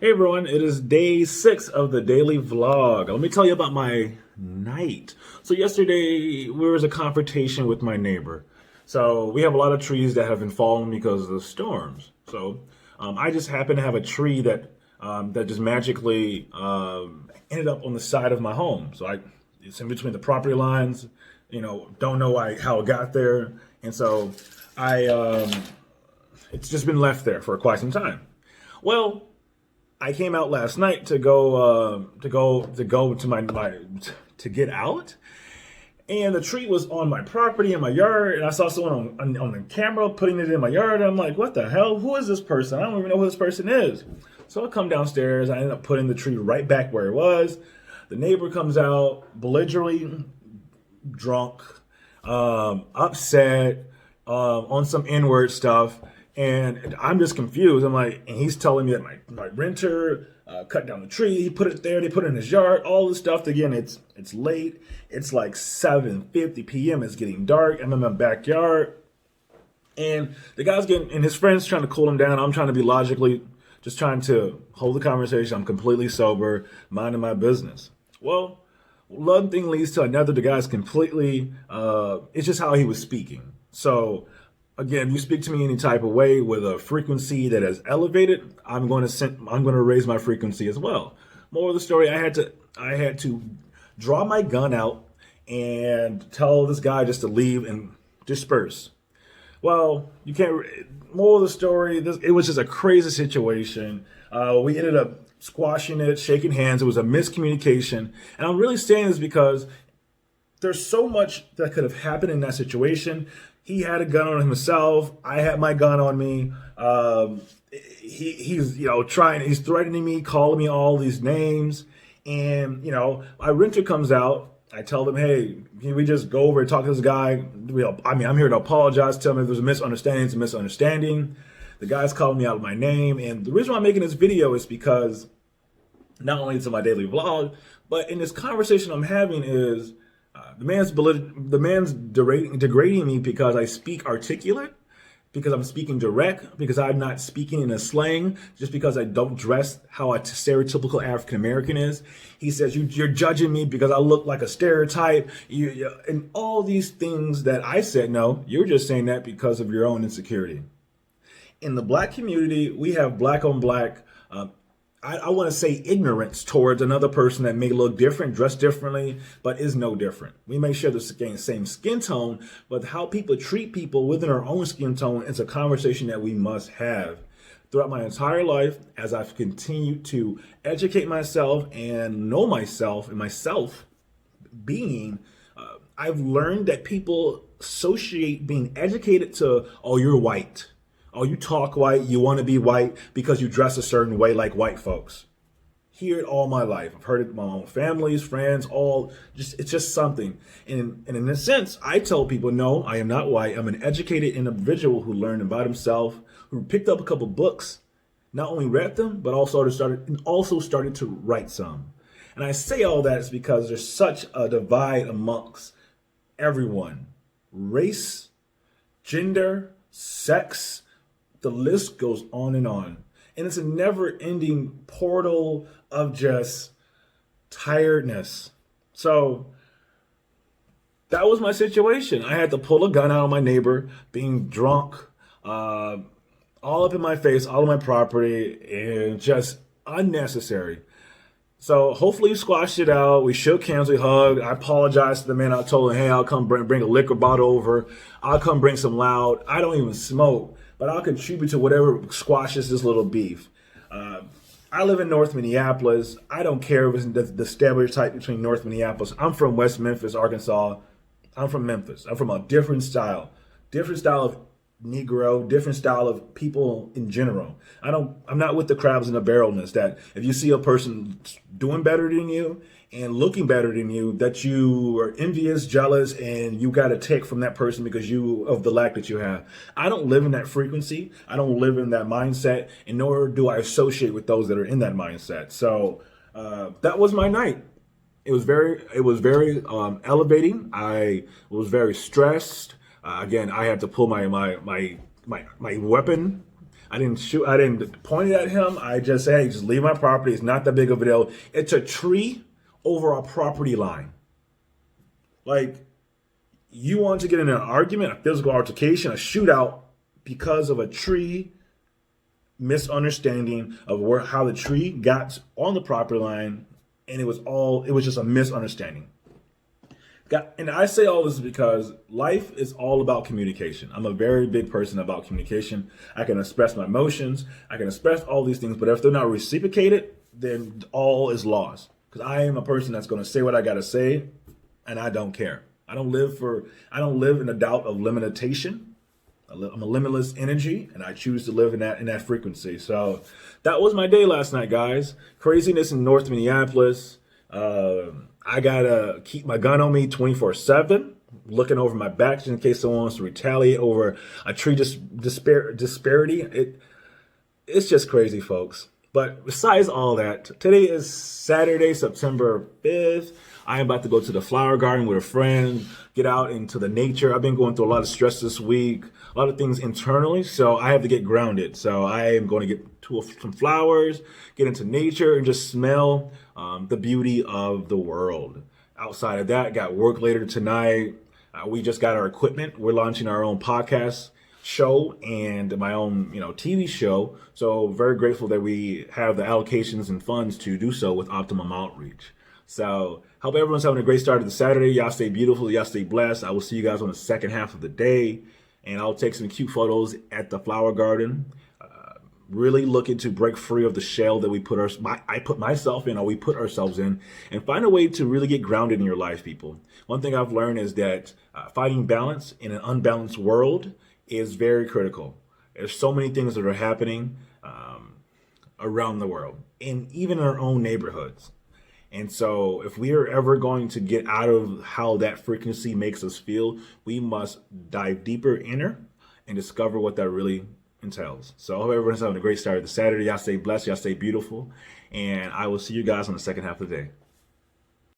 Hey everyone, it is day 6 of the daily vlog. Let me tell you about my night. So yesterday there was a confrontation with my neighbor. So we have a lot of trees that have been falling because of the storms. So I just happen to have a tree that just magically ended up on the side of my home. It's in between the property lines. Don't know how it got there, and so I it's just been left there for quite some time. Well, I came out last night to get out, and the tree was on my property in my yard, and I saw someone on the camera putting it in my yard. And I'm like, what the hell? Who is this person? I don't even know who this person is. So I come downstairs. I end up putting the tree right back where it was. The neighbor comes out, belligerently drunk, upset, on some N-word stuff. And I'm just confused. I'm like, and he's telling me that my renter cut down the tree. He put it there. They put it in his yard. All this stuff. Again, it's late. It's like 7:50 p.m. It's getting dark. I'm in my backyard, and the guy's getting, and his friends trying to cool him down. I'm trying to be logically, just trying to hold the conversation. I'm completely sober, minding my business. Well, one thing leads to another. The guy's completely. It's just how he was speaking. So again, if you speak to me any type of way with a frequency that is elevated, I'm going to raise my frequency as well. More of the story, I had to draw my gun out and tell this guy just to leave and disperse. Well, you can't. More of the story, it was just a crazy situation. We ended up squashing it, shaking hands. It was a miscommunication, and I'm really saying this because there's so much that could have happened in that situation. He had a gun on himself. I had my gun on me. He's he's threatening me, calling me all these names, and my renter comes out. I tell them, hey, can we just go over and talk to this guy? I'm here to apologize. Tell him if there's a misunderstanding. It's a misunderstanding. The guy's calling me out of my name, and the reason why I'm making this video is because not only it's in my daily vlog, but in this conversation I'm having is. The man's degrading me because I speak articulate, because I'm speaking direct, because I'm not speaking in a slang, just because I don't dress how a stereotypical African American is. He says you're judging me because I look like a stereotype, and all these things that I said. No, you're just saying that because of your own insecurity. In the black community, we have black on black. I want to say ignorance towards another person that may look different, dress differently, but is no different. We may share the same skin tone, but how people treat people within our own skin tone is a conversation that we must have. Throughout my entire life, as I've continued to educate myself and know myself and myself being, I've learned that people associate being educated to, oh, you're white. Oh, you talk white, you want to be white because you dress a certain way like white folks. Hear it all my life. I've heard it from my own families, friends, it's just something. And in a sense, I tell people, no, I am not white. I'm an educated individual who learned about himself, who picked up a couple books, not only read them, but also started to write some. And I say all that is because there's such a divide amongst everyone. Race, gender, sex, the list goes on and on. And it's a never-ending portal of just tiredness. So that was my situation. I had to pull a gun out on my neighbor, being drunk, all up in my face, all on my property, and just unnecessary. So hopefully we squashed it out. We shook hands, we hugged. I apologized to the man. I told him, hey, I'll come bring a liquor bottle over. I'll come bring some loud. I don't even smoke, but I'll contribute to whatever squashes this little beef. I live in North Minneapolis. I don't care if it's the stereotype between North Minneapolis. I'm from West Memphis, Arkansas. I'm from Memphis. I'm from a different style of Negro, different style of people in general. I'm not with the crabs in the barrelness that if you see a person doing better than you and looking better than you, that you are envious, jealous, and you got to take from that person because of the lack that you have. I don't live in that frequency. I don't live in that mindset, and nor do I associate with those that are in that mindset. So that was my night. It was very elevating. I was very stressed. Again, I had to pull my weapon I didn't shoot. I didn't point it at him. I just said, hey, just leave my property. It's not that big of a deal. It's a tree over a property line. Like, you want to get in an argument, a physical altercation, a shootout because of a tree misunderstanding of how the tree got on the property line, and it was just a misunderstanding. And I say all this because life is all about communication. I'm a very big person about communication. I can express my emotions. I can express all these things, but if they're not reciprocated, then all is lost. Because I am a person that's going to say what I got to say, and I don't care. I don't live in a doubt of limitation. I'm a limitless energy, and I choose to live in that frequency. So that was my day last night, guys. Craziness in North Minneapolis. I gotta keep my gun on me 24/7, looking over my back just in case someone wants to retaliate over a tree disparity. It's just crazy, folks. But besides all that, today is Saturday, September 5th. I am about to go to the flower garden with a friend, get out into the nature. I've been going through a lot of stress this week, a lot of things internally, so I have to get grounded. So I am going to get some flowers, get into nature, and just smell the beauty of the world. Outside of that, got work later tonight. We just got our equipment. We're launching our own podcast show and my own TV show. So very grateful that we have the allocations and funds to do so with Optimum Outreach. So hope everyone's having a great start to the Saturday. Y'all stay beautiful. Y'all stay blessed. I will see you guys on the second half of the day. And I'll take some cute photos at the flower garden. Really looking to break free of the shell that we I put myself in, or we put ourselves in, and find a way to really get grounded in your life, people. One thing I've learned is that finding balance in an unbalanced world is very critical. There's so many things that are happening around the world, and even in our own neighborhoods. And so if we are ever going to get out of how that frequency makes us feel, we must dive deeper inner and discover what that really entails. So I hope everyone's having a great start of the Saturday. Y'all stay blessed. Y'all stay beautiful. And I will see you guys on the second half of the day.